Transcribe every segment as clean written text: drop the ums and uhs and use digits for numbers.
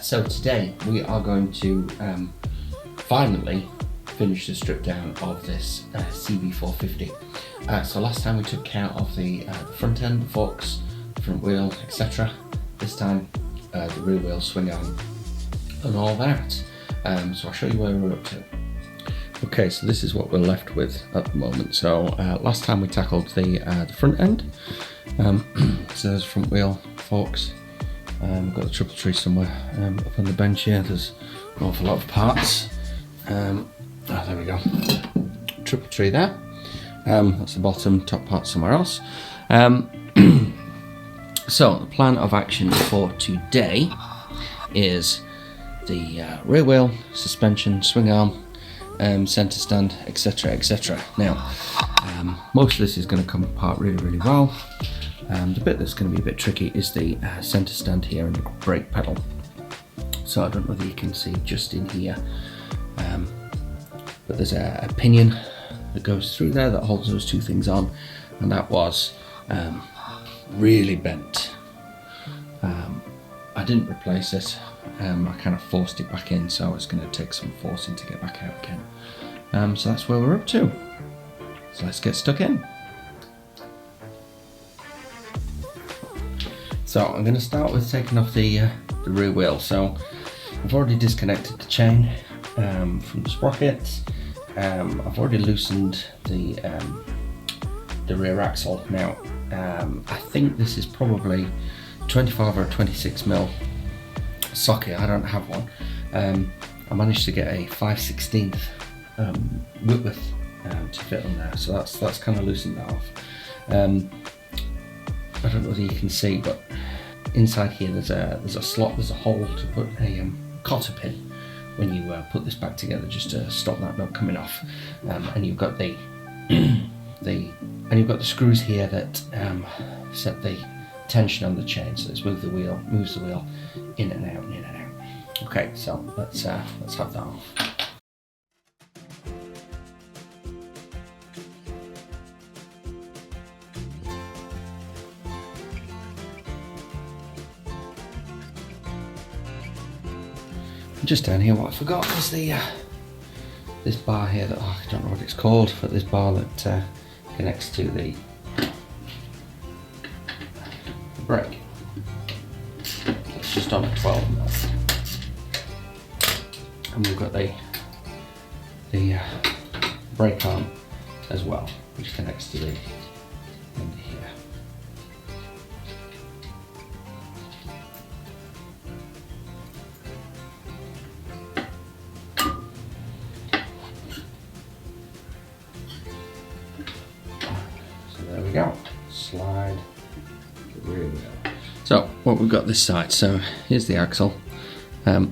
So today we are going to finally finish the strip down of this CB450. So last time we took care of the front end, the forks, front wheel, etc. This time the rear wheel, swing arm and all that. So I'll show you where we're up to. Okay, so this is what we're left with at the moment. So last time we tackled the front end. So there's front wheel, forks. We've got the triple tree somewhere up on the bench here. There's an awful lot of parts. There we go. Triple tree there. That's the bottom, top part somewhere else. So the plan of action for today is the rear wheel, suspension, swing arm, centre stand, etc, etc. Now, most of this is going to come apart really well. The bit that's going to be a bit tricky is the centre stand here and the brake pedal. So I don't know whether you can see just in here, but there's a pinion that goes through there that holds those two things on, and that was really bent. I didn't replace it. I kind of forced it back in, so it's going to take some forcing to get back out again. So that's where we're up to. So let's get stuck in. So I'm going to start with taking off the rear wheel. So I've already disconnected the chain from the sprocket. I've already loosened the rear axle. Now I think this is probably 25 or 26 mil socket. I don't have one. I managed to get a 5/16 whip width to fit on there, so that's kind of loosened that off. I don't know whether you can see, but inside here there's a slot, there's a hole to put a cotter pin when you put this back together, just to stop that nut coming off. And you've got the screws here that set the tension on the chain, so it's moves the wheel in and out, in and out. Okay, so let's have that off. Just down here, what I forgot was the this bar here that I don't know what it's called, but this bar that connects to the brake. It's just on a 12 mil, and we've got the brake arm as well, which connects to the end here. There we go. Slide the rear wheel. So what we've got this side, so here's the axle. It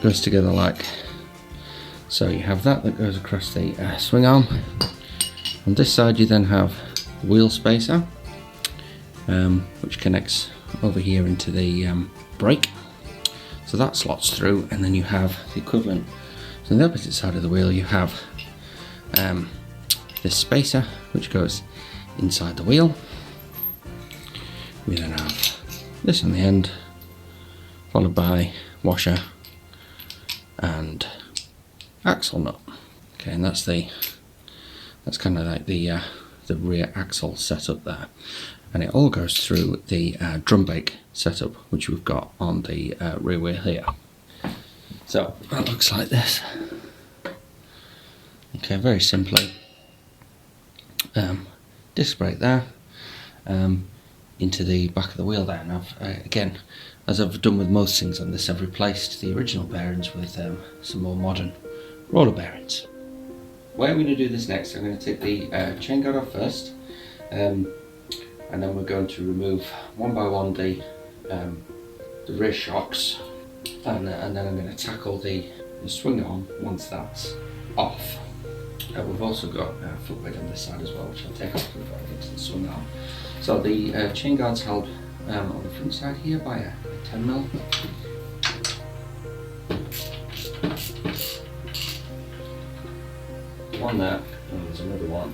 goes together like so. You have that goes across the swing arm. On this side you then have the wheel spacer, which connects over here into the brake. So that slots through, and then you have the equivalent. So on the opposite side of the wheel you have this spacer which goes inside the wheel. We then have this on the end, followed by washer and axle nut. Okay, and that's kind of like the rear axle setup there, and it all goes through the drum brake setup which we've got on the rear wheel here. So that looks like this. Okay, very simply. Disc brake there, into the back of the wheel there. Now, again, as I've done with most things on this, I've replaced the original bearings with some more modern roller bearings. Where I'm going to do this next, I'm going to take the chain guard off first, and then we're going to remove one by one the rear shocks, and then I'm going to tackle the swing arm once that's off. We've also got a footway on this side as well, which I'll take off before I get to the swing arm. So the chain guard's held on the front side here by a 10 mil. One there, and there's another one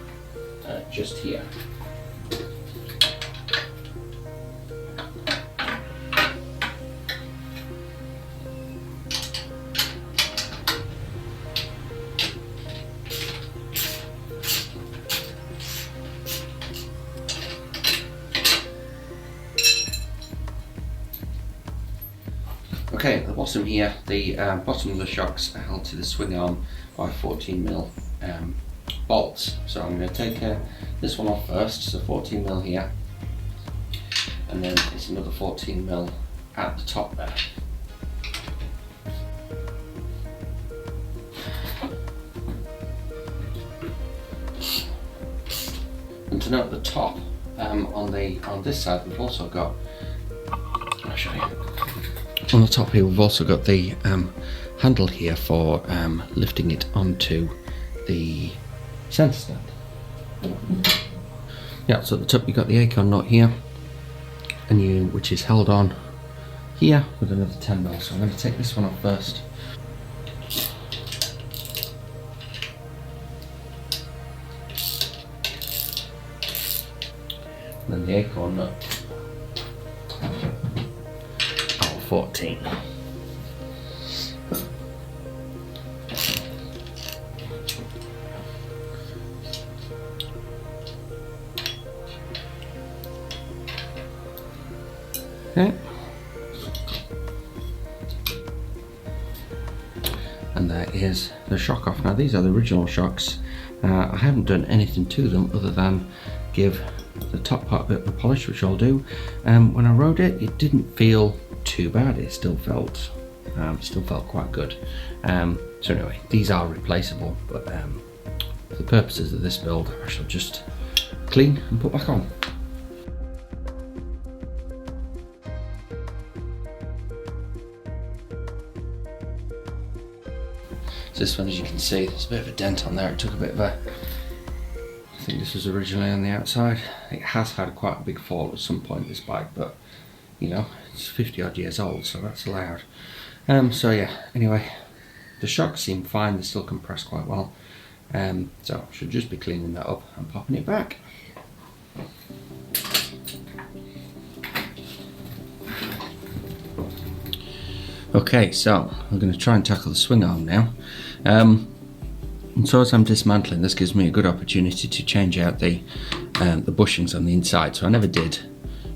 just here. Okay, at the bottom here, the bottom of the shocks are held to the swing arm by 14mm bolts. So I'm going to take this one off first, so 14mm here, and then it's another 14mm at the top there. And to note the top, on this side we've also got, I'll show you. On the top here we've also got the handle here for lifting it onto the centre stand. Yeah, so at the top you've got the acorn nut here, and which is held on here with another 10mm. So I'm going to take this one off first. And then the acorn nut, 14. Okay. And there is the shock off. Now these are the original shocks. I haven't done anything to them other than give the top part a bit of a polish, which I'll do. When I rode it, it didn't feel too bad. It still felt quite good. So anyway, these are replaceable, but for the purposes of this build, I shall just clean and put back on. So this one, as you can see, there's a bit of a dent on there. It took a bit of a, I think this was originally on the outside. It has had quite a big fall at some point, this bike, but you know, it's 50 odd years old, so that's allowed. So yeah, anyway, the shocks seem fine, they still compress quite well. So I should just be cleaning that up and popping it back. Okay, so I'm going to try and tackle the swing arm now. And so as I'm dismantling, this gives me a good opportunity to change out the bushings on the inside. So I never did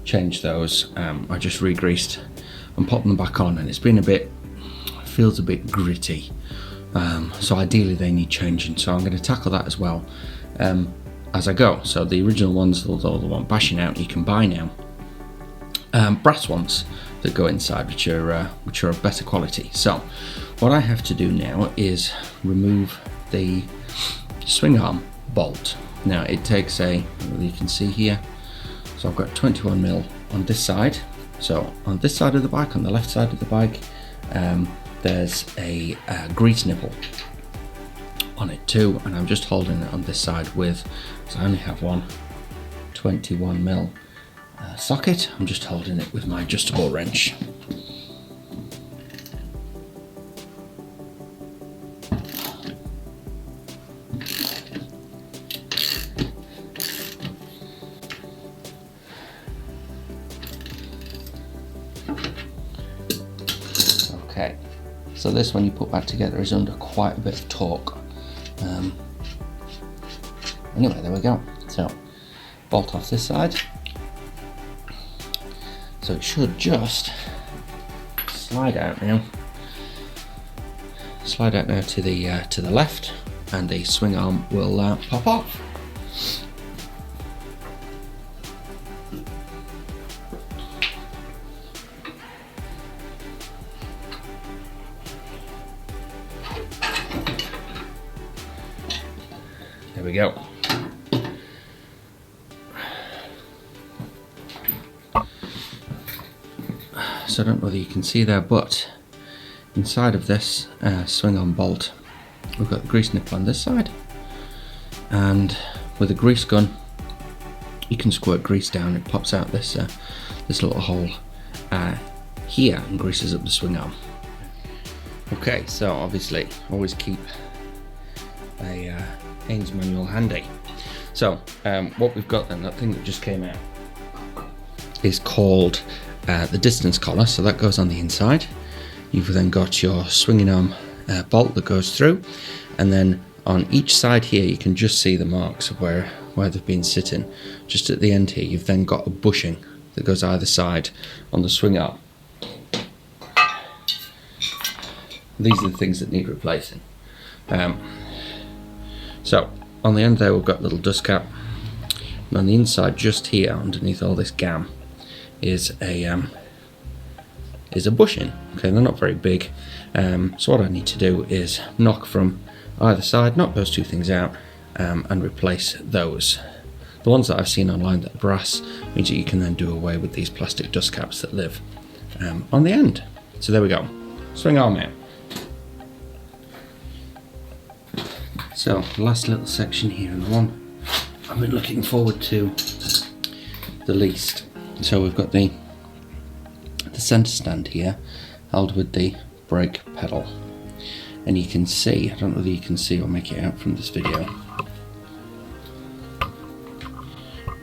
change those. I just re-greased and popped them back on, and it's been feels a bit gritty. So ideally they need changing. So I'm going to tackle that as well as I go. So the original ones, although the one bashing out, you can buy now brass ones that go inside, which are of better quality. So what I have to do now is remove the swing arm bolt. Now it takes you can see here, so I've got 21mm on this side. So on this side of the bike, on the left side of the bike, there's a grease nipple on it too, and I'm just holding it on this side with, so I only have one 21mm socket. I'm just holding it with my adjustable wrench. Okay, so this one you put back together is under quite a bit of torque. Anyway, there we go. So bolt off this side. So it should just slide out now. Slide out now to the left, and the swing arm will pop off. There we go. So I don't know whether you can see there, but inside of this swing arm bolt, we've got the grease nipple on this side, and with a grease gun you can squirt grease down. It pops out this little hole here and greases up the swing arm. Okay, so obviously always keep a Haynes manual handy. So what we've got then, that thing that just came out, is called the distance collar. So that goes on the inside. You've then got your swinging arm bolt that goes through, and then on each side here you can just see the marks of where they've been sitting. Just at the end here you've then got a bushing that goes either side on the swing arm. these are the things that need replacing. So on the end there we've got a little dust cap, and on the inside just here underneath all this gam is a bushing. Okay, they're not very big, so what I need to do is knock from either side, knock those two things out, and replace those. The ones that I've seen online that are brass means that you can then do away with these plastic dust caps that live on the end. So there we go, swing arm out. So last little section here, and the one I've been looking forward to the least. So we've got the centre stand here held with the brake pedal, and you can see, I don't know whether you can see or make it out from this video,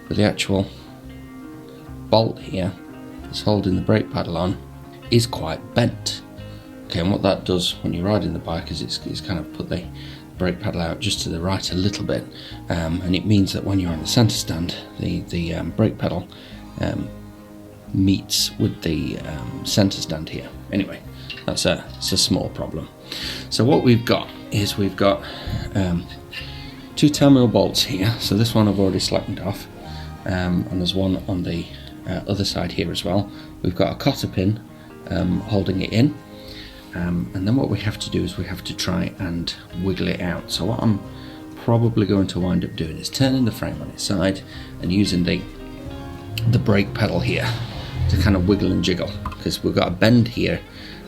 but the actual bolt here that's holding the brake pedal on is quite bent. Okay, and what that does when you're riding the bike is it's kind of put the brake pedal out just to the right a little bit, and it means that when you're on the centre stand, the brake pedal meets with the centre stand here. Anyway, it's a small problem. So what we've got is we've got two terminal bolts here. So this one I've already slackened off, and there's one on the other side here as well. We've got a cotter pin holding it in, and then what we have to do is we have to try and wiggle it out. So what I'm probably going to wind up doing is turning the frame on its side and using the brake pedal here to kind of wiggle and jiggle, because we've got a bend here,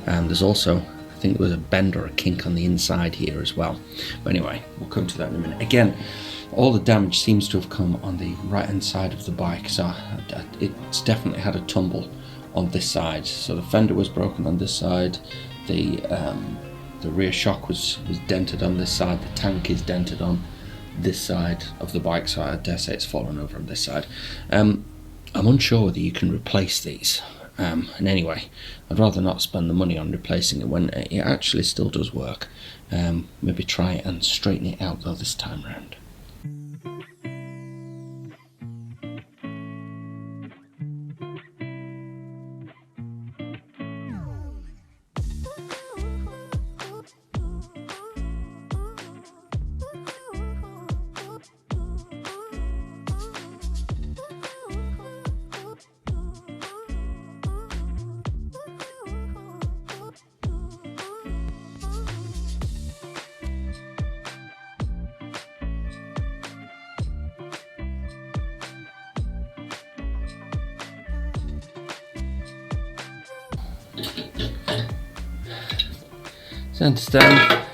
and there's also, I think there was a bend or a kink on the inside here as well. But anyway, we'll come to that in a minute. Again, all the damage seems to have come on the right hand side of the bike, so it's definitely had a tumble on this side. So the fender was broken on this side, the rear shock was dented on this side, the tank is dented on this side of the bike, so I dare say it's fallen over on this side. I'm unsure whether you can replace these, and anyway, I'd rather not spend the money on replacing it when it actually still does work. Maybe try and straighten it out though this time round. Centre stand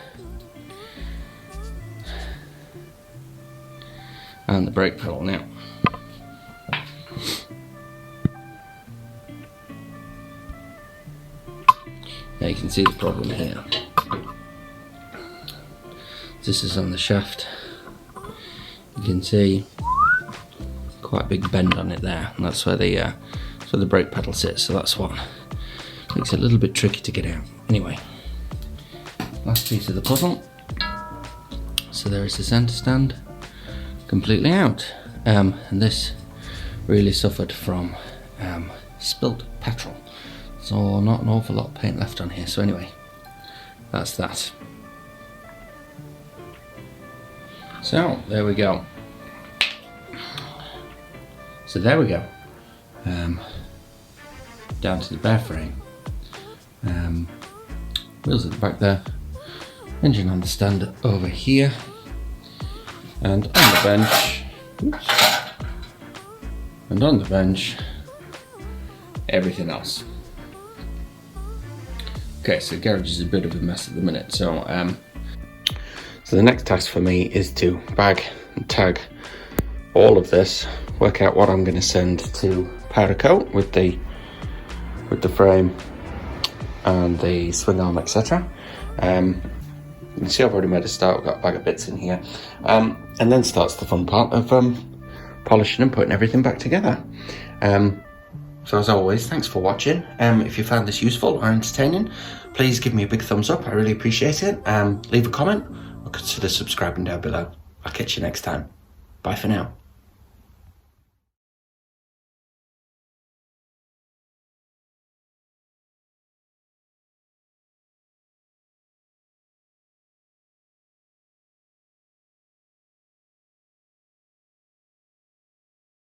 and the brake pedal now. Now you can see the problem here. This is on the shaft. You can see quite a big bend on it there, and that's where the brake pedal sits. So that's what makes it a little bit tricky to get out. Anyway, last piece of the puzzle. So there is the centre stand completely out, and this really suffered from spilt petrol, so not an awful lot of paint left on here. So anyway, that's that. So there we go. So there we go. Down to the bare frame. Wheels at the back there. Engine on the stand over here. And on the bench. Oops, and on the bench, everything else. Okay, so the garage is a bit of a mess at the minute. So the next task for me is to bag and tag all of this, work out what I'm going to send to powder coat with the frame and the swing arm, etc. You can see I've already made a start. I've got a bag of bits in here, and then starts the fun part of polishing and putting everything back together. So as always, thanks for watching. If you found this useful or entertaining, please give me a big thumbs up. I really appreciate it. Leave a comment or consider subscribing down below. I'll catch you next time. Bye for now.